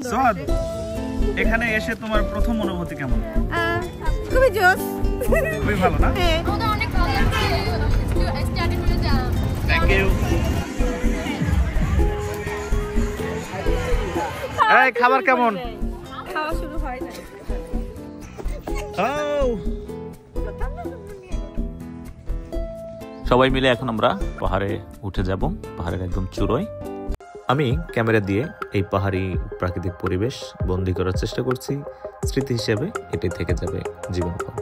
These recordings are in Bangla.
সোহাদ, এখানে এসে তোমার প্রথম অনুভূতি কেমন? খুবই জোশ, খুবই ভালো না? আমাদের অনেক ভালো লাগছে। স্টাডি করে যাও। Thank you. এই খাবার কেমন? খাওয়া শুরু হয় না। সবাই মিলে এখন আমরা পাহাড়ে উঠে যাব, পাহাড়ের একদম চূড়োয়। আমি ক্যামেরা দিয়ে এই পাহাড়ি প্রাকৃতিক পরিবেশ বন্দি করার চেষ্টা করছি, স্মৃতি হিসেবে এটাই থেকে যাবে জীবনভর।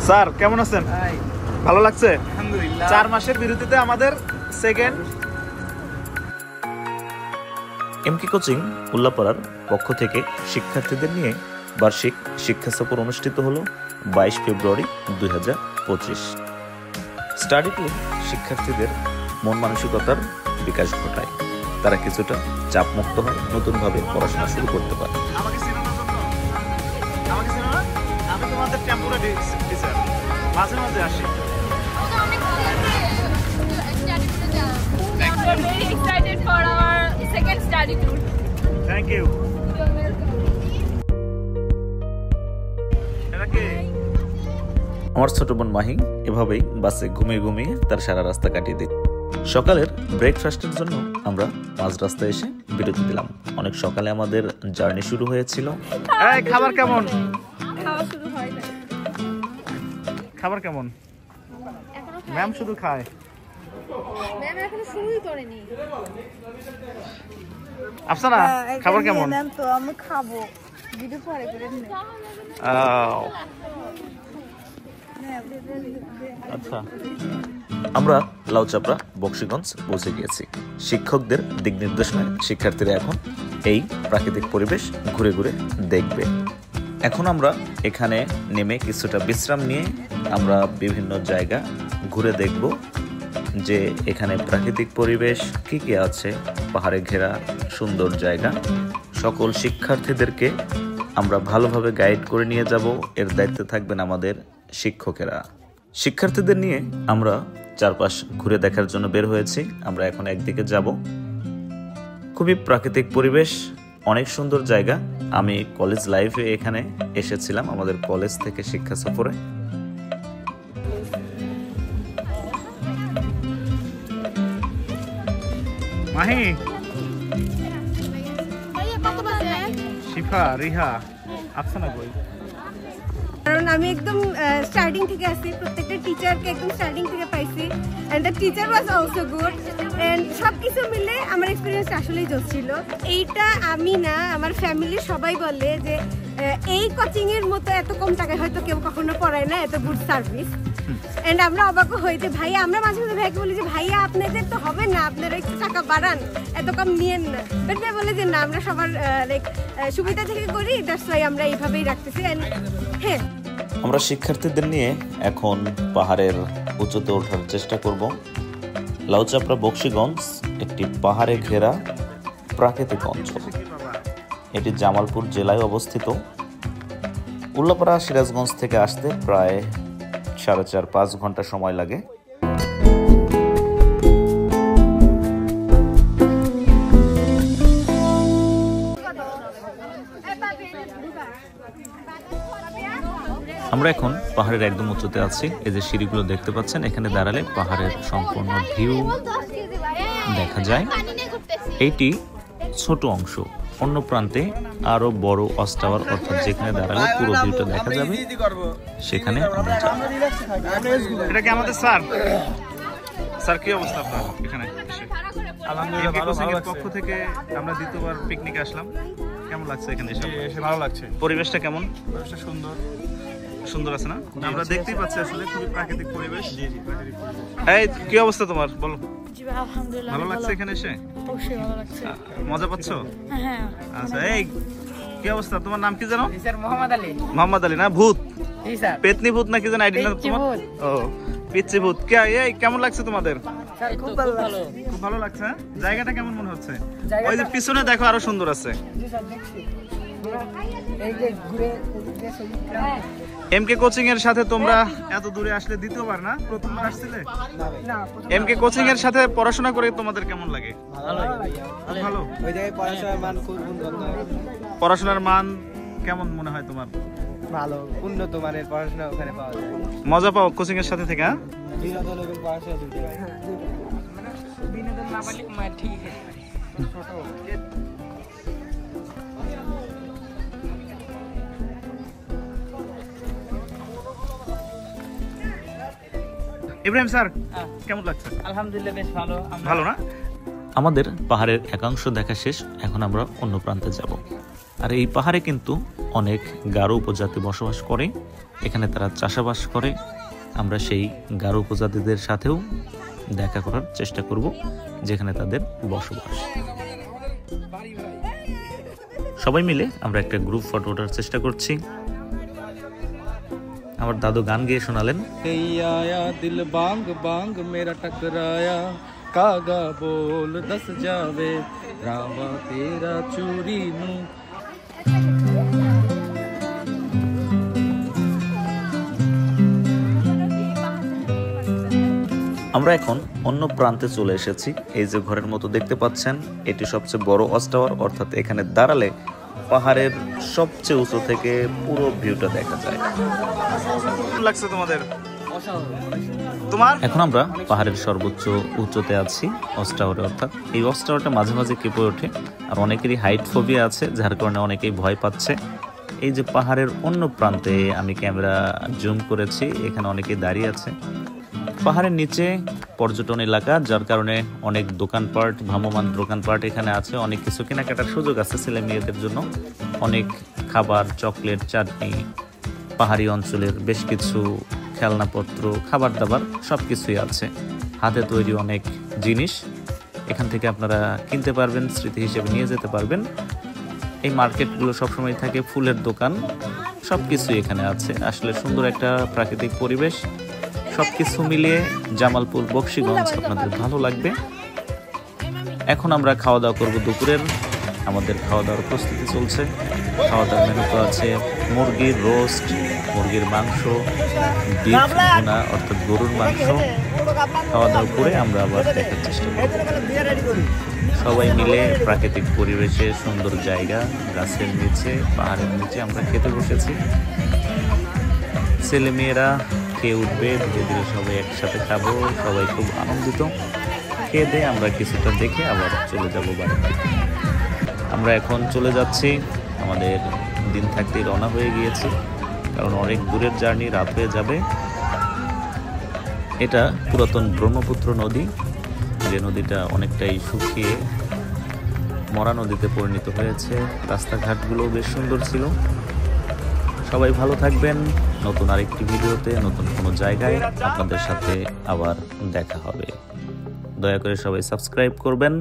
স্যার কেমন আছেন? ভালো লাগছে? আলহামদুলিল্লাহ। 4 মাসের বিরতিতে আমাদের সেকেন্ড এমকে কোচিং উল্লাপাড়ার পক্ষ থেকে শিক্ষার্থীদের নিয়ে বার্ষিক শিক্ষা সফর অনুষ্ঠিত হলো 22 ফেব্রুয়ারি 2025। স্টাডি ট্যুর শিক্ষার্থীদের মন মানসিকতার বিকাশ ঘটায়, তারা কিছুটা চাপমুক্ত হয়, নতুনভাবে পড়াশোনা শুরু করতে পারে। আমাকে চেনো না? আমি তোমাদের টেম্পোরারি টিচার, মাঝে মাঝে আসি। আমাদের অনেক ভালো লাগছে। স্টাডি করে যাও। We are very excited for our second study tour. Thank you. এটা কি? আমার ছোট বোন মাহি এভাবেই বাসে ঘুমিয়ে ঘুমিয়ে তার সারা রাস্তা কাটিয়ে দিই। সকালের ব্রেকফাস্টের জন্য আমরা মাঝ রাস্তায় এসে বিরতি দিলাম। অনেক সকালে আমাদের জার্নি শুরু হয়েছিল। এই খাবার কেমন? খাওয়া শুরু হয় না। খাবার কেমন? ম্যাম শুধু খায়। ম্যাম এখনো শুরুই করেনি। আফসানা খাবার কেমন? ম্যাম তো আমি খাবো, ভিডিও পরে করে নিন। আচ্ছা, আমরা লাউচাপড়া বক্সিগঞ্জ পৌঁছে গিয়েছি। শিক্ষকদের দিক নির্দেশনায় শিক্ষার্থীরা এখন এই প্রাকৃতিক পরিবেশ ঘুরে ঘুরে দেখবে। এখন আমরা এখানে নেমে কিছুটা বিশ্রাম নিয়ে আমরা বিভিন্ন জায়গা ঘুরে দেখব যে এখানে প্রাকৃতিক পরিবেশ কি কি আছে, পাহাড়ে ঘেরা সুন্দর জায়গা। সকল শিক্ষার্থীদেরকে আমরা ভালোভাবে গাইড করে নিয়ে যাব, এর দায়িত্বে থাকবেন আমাদের শিক্ষকেরা। শিক্ষার্থীদের নিয়ে আমরা চারপাশ ঘুরে দেখার জন্য বের হয়েছি। আমরা এখন একদিকে যাব, খুবই প্রাকৃতিক পরিবেশ, অনেক সুন্দর জায়গা। আমি কলেজ লাইফে এখানে এসেছিলাম আমাদের কলেজ থেকে শিক্ষা সফরে। মাহি, ভাইয়া কত বাজে? শিফা, রিহা, আফসানা কই? কারণ আমি একদম স্টার্টিং থেকে আসি, প্রত্যেকটা টিচারকে একদম স্টার্টিং থেকে পাইছি, and the teacher was also good, and সবকিছু মিলে আমার এক্সপিরিয়েন্স আসলেই জোশ ছিল। এইটা আমি না, আমার ফ্যামিলির সবাই বলে যে এই কোচিং এর মতো এত কম টাকায় হয়তো কেউ কখনো পড়ায় না, এত গুড সার্ভিস। এন্ড আমরা অবাক হই যে ভাইয়া, আমরা মাঝে মাঝে ভাইকে বলি যে ভাইয়া আপনাদের তো হবে না, আপনারা একটু টাকা বাড়ান, এত কম নিয়েন না। বাট ভাই বলে যে না, আমরা সবার লাইক সুবিধা থেকে করি, দ্যাটস ওয়াই আমরা এইভাবেই রাখতেছি। হ্যাঁ, আমরা শিক্ষার্থীদের নিয়ে এখন পাহাড়ের উঁচুতে ওঠার চেষ্টা করব। লাউচাপড়া বক্সিগঞ্জ একটি পাহাড়ে ঘেরা প্রাকৃতিক অঞ্চল। এটি জামালপুর জেলায় অবস্থিত। উল্লাপাড়া সিরাজগঞ্জ থেকে আসতে প্রায় 4.5-5 ঘন্টা সময় লাগে। আমরা এখন পাহাড়ের একদম উঁচুতে আছি। এই যে সিঁড়িগুলো দেখতে পাচ্ছেন, এখানে দাঁড়ালে পাহাড়ের সম্পূর্ণ ভিউ দেখা যায়। এইটি ছোট অংশ, অন্য প্রান্তে আরো বড় ওয়াচ টাওয়ার, অর্থাৎ যেখানে দাঁড়ালে পুরো ভিউটা দেখা যাবে, সেখানে আমরা যাব। এটা কি আমাদের স্যার? স্যার কি অবস্থা আপনার এখানে এসে? আলহামদুলিল্লাহ ভালো লাগছে। পক্ষ থেকে আমরা দ্বিতীয়বার পিকনিকে আসলাম। কেমন লাগছে এখানে এসে? এসে ভালো লাগছে। পরিবেশটা কেমন? পরিবেশটা সুন্দর। সুন্দর আছে না? আমরা দেখতেই পাচ্ছি আসলে খুবই প্রাকৃতিক পরিবেশ। জি জি, প্রাকৃতিক পরিবেশ। এই কি অবস্থা তোমার, বলো? আলহামদুলিল্লাহ ভালো লাগছে এখানে এসে? অবশ্যই ভালো লাগছে। মজা পাচ্ছ? হ্যাঁ। আচ্ছা, এই কি অবস্থা? তোমার নাম কি জানো? স্যার মোহাম্মদ আলী। মোহাম্মদ আলী না? ভূত, জি স্যার। পেতনি ভূত নাকি জানো আইডি না পিচ্চি তোমার? ভূত। ও পিচ্চি ভূত। এই কেমন লাগছে তোমাদের? স্যার খুব ভালো লাগছে। খুব ভালো লাগছে। হ্যাঁ? জায়গাটা কেমন মনে হচ্ছে? জায়গাটা- ওই যে পিছনে দেখো আরো সুন্দর আছে। জি স্যার, দেখছি। এই যে ঘুরে এই যে ছবি এমকে কোচিং এর সাথে তোমরা এত দূরে আসলে দ্বিতীয়বার না, প্রথমবার আসছিলে? এমকে কোচিং এর সাথে পড়াশোনা করে তোমাদের কেমন লাগে? ভালো। ওই জায়গায় পড়াশোনার মান খুব উন্নত। পড়াশোনার মান কেমন মনে হয় তোমার? ভালো, উন্নত মানের পড়াশোনা ওখানে পাওয়া যায়। মজা পাও কোচিং এর সাথে থেকে? হ্যাঁ, বিনোদন এবং পড়াশোনা দুটোই। বিনোদন না পারলে মার ঠিক ছোট। ইব্রাহিম স্যার কেমন লাগছে? আলহামদুলিল্লাহ বেশ ভালো। ভালো না? আমাদের পাহাড়ের একাংশ দেখা শেষ, এখন আমরা অন্য প্রান্তে যাব। আর এই পাহাড়ে কিন্তু অনেক গারো উপজাতি বসবাস করে, এখানে তারা চাষাবাস করে। আমরা সেই গারো উপজাতিদের সাথেও দেখা করার চেষ্টা করব, যেখানে তাদের বসবাস। সবাই মিলে আমরা একটা গ্রুপ ফটো ওঠার চেষ্টা করছি। আমার দাদু গান গেয়ে শোনালেন। आया दिल बांग बांग मेरा टकराया कागा बोल दस जावे रावा तेरा चूरी नू। আমরা এখন অন্য প্রান্তে চলে এসেছি। এই যে ঘরের মতো দেখতে পাচ্ছেন, এটি সবচেয়ে বড় ওয়াচ টাওয়ার, অর্থাৎ এখানে দাঁড়ালে পাহাড়ের সবচেয়ে উঁচু থেকে পুরো ভিউটা দেখা যায়। কেমন লাগছে তোমাদের? তোমার? এখন আমরা পাহাড়ের সর্বোচ্চ উচ্চতে আছি, ওয়াচ টাওয়ারে। অর্থাৎ এই ওয়াচ টাওয়ারটা মাঝে মাঝে কেঁপে ওঠে, আর অনেকেরই হাইট ফোবিয়া আছে, যার কারণে অনেকেই ভয় পাচ্ছে। এই যে পাহাড়ের অন্য প্রান্তে আমি ক্যামেরা জুম করেছি, এখানে অনেকেই দাঁড়িয়ে আছে। পাহাড়ের নিচে পর্যটন এলাকা, যার কারণে অনেক দোকানপাট, ভ্রাম্যমান দোকানপাট এখানে আছে। অনেক কিছু কেনাকাটার সুযোগ আছে ছেলে মেয়েদের জন্য। অনেক খাবার, চকলেট, চাটনি, পাহাড়ি অঞ্চলের বেশ কিছু খেলনাপত্র, খাবার দাবার সব কিছুই আছে। হাতে তৈরি অনেক জিনিস এখান থেকে আপনারা কিনতে পারবেন, স্মৃতি হিসেবে নিয়ে যেতে পারবেন। এই মার্কেটগুলো সবসময় থাকে, ফুলের দোকান, সব কিছুই এখানে আছে। আসলে সুন্দর একটা প্রাকৃতিক পরিবেশ। সবকিছু মিলিয়ে জামালপুর বকশীগঞ্জ আপনাদের ভালো লাগবে। এখন আমরা খাওয়া দাওয়া করব দুপুরের। আমাদের খাওয়া দাওয়ার প্রস্তুতি চলছে। খাওয়া দাওয়ার মেনুতে আছে মুরগির রোস্ট, মুরগির মাংস, বিফ ভুনা অর্থাৎ গরুর মাংস। খাওয়া দাওয়া করে আমরা আবার দেখার চেষ্টা করব। সবাই মিলে প্রাকৃতিক পরিবেশে, সুন্দর জায়গা, গাছের নিচে, পাহাড়ের নিচে আমরা খেতে বসেছি। ছেলে মেয়েরা খেয়ে উঠবে, ধীরে ধীরে সবাই একসাথে খাবো। সবাই খুব আনন্দিত। খেয়ে দিয়ে আমরা কিছুটা দেখে আবার চলে যাব বাড়িতে। আমরা এখন চলে যাচ্ছি, আমাদের দিন থাকতেই রওনা হয়ে গিয়েছি, কারণ অনেক দূরের জার্নি, রাত হয়ে যাবে। এটা পুরাতন ব্রহ্মপুত্র নদী, যে নদীটা অনেকটাই শুকিয়ে মরা নদীতে পরিণত হয়েছে। রাস্তাঘাটগুলো বেশ সুন্দর ছিল। সবাই ভালো থাকবেন। নতুন আরেকটি ভিডিওতে, নতুন কোনো জায়গায় আপনাদের সাথে আবার দেখা হবে। দয়া করে সবাই সাবস্ক্রাইব করবেন।